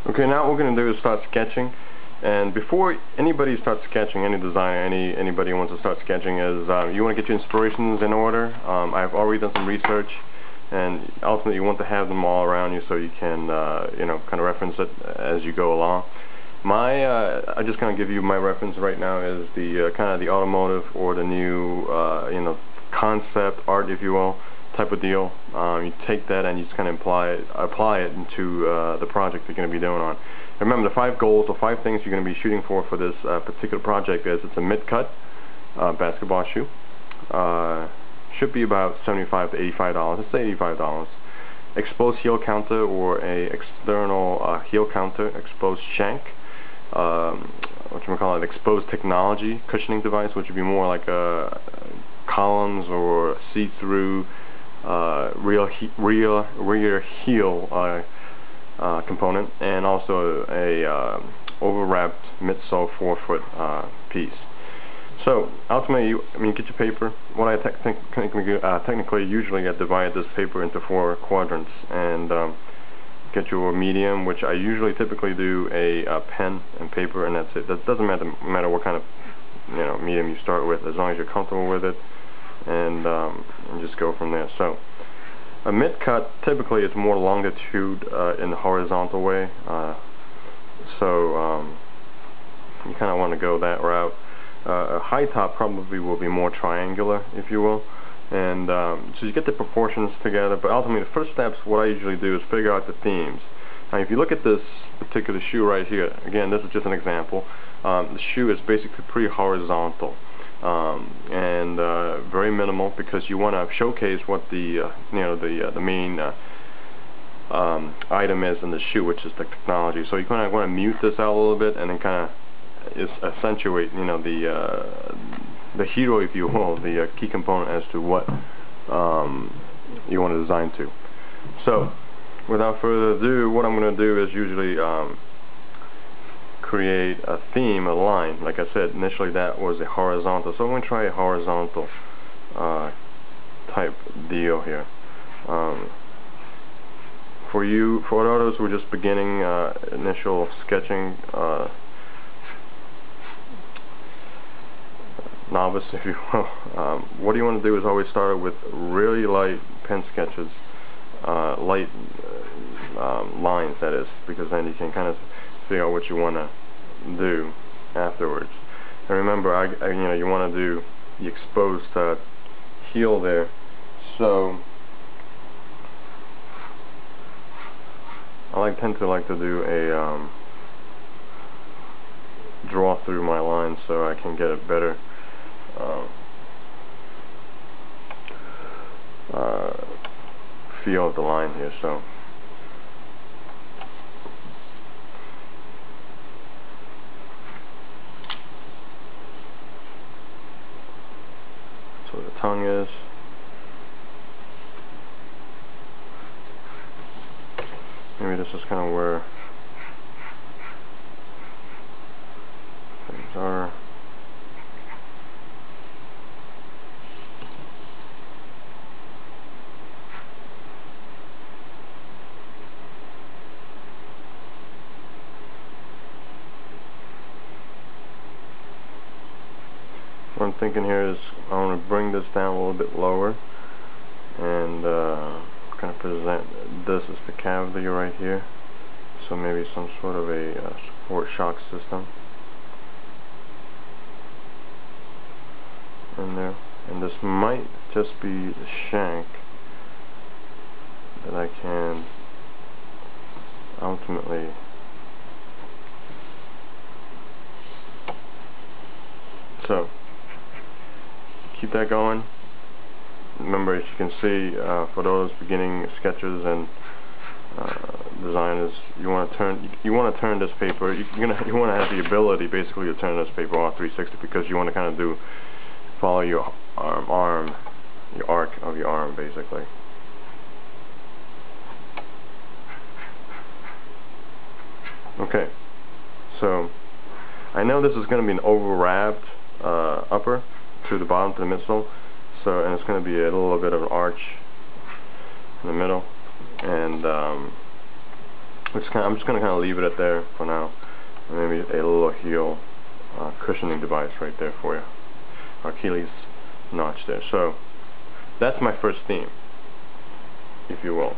Okay, now what we're going to do is start sketching. And before anybody starts sketching, any designer, anybody who wants to start sketching, is you want to get your inspirations in order. I've already done some research, and ultimately you want to have them all around you so you can you know, kind of reference it as you go along. I just kind of give you my reference right now is the kind of the automotive or the new you know, concept art, if you will, type of deal. You take that and you just kind of apply it into the project you're going to be doing on. And remember, the 5 goals or 5 things you're going to be shooting for this particular project is it's a mid-cut basketball shoe. Should be about $75 to $85. Let's say $85. Exposed heel counter or a external heel counter, exposed shank. What you call it, exposed technology cushioning device, which would be more like columns or see-through rear heel component, and also a overwrapped midsole 4-foot piece. So ultimately, get your paper. What I technically usually I divide this paper into 4 quadrants, and get your medium, which I usually typically do a pen and paper, and that's it. That doesn't matter what kind of medium you start with, as long as you're comfortable with it, and just go from there. So a mid cut typically is more longitude in the horizontal way, so you kind of want to go that route. A high top probably will be more triangular, if you will. And so you get the proportions together, but ultimately the first steps, what I usually do is figure out the themes. Now if you look at this particular shoe right here, again, this is just an example. The shoe is basically pretty horizontal and very minimal, because you want to showcase what the the main item is in the shoe, which is the technology. So you kind of want to mute this out a little bit, and then kind of accentuate the hero, if you will, the key component as to what you want to design to. So without further ado, what I'm going to do is usually create a theme, a line. Like I said, initially that was a horizontal, so I'm going to try a horizontal type deal here. For others who are just beginning initial sketching, novice, if you will, what you want to do is always start with really light pen sketches, light lines, that is, because then you can kind of figure out what you want to do afterwards. And remember, you want to do the exposed heel there, so I tend to do a draw through my lines so I can get a better feel of the line here. So the tongue is. Maybe this is kind of where things are. What I'm thinking here is I want to bring this down a little bit lower and kind of present this as the cavity right here, so maybe some sort of a support shock system in there, and this might just be the shank that I can ultimately so keep that going. Remember, as you can see, for those beginning sketchers and designers, you want to turn this paper. You want to have the ability, basically, to turn this paper off 360, because you want to kind of follow your arm, your arc of your arm, basically. Okay, so I know this is going to be an overwrapped upper to the bottom, to the midsole, so, and it's going to be a little bit of an arch in the middle, and I'm just going to kind of leave it at there for now. Maybe a little heel cushioning device right there for you. Achilles notch there. So that's my first theme, if you will.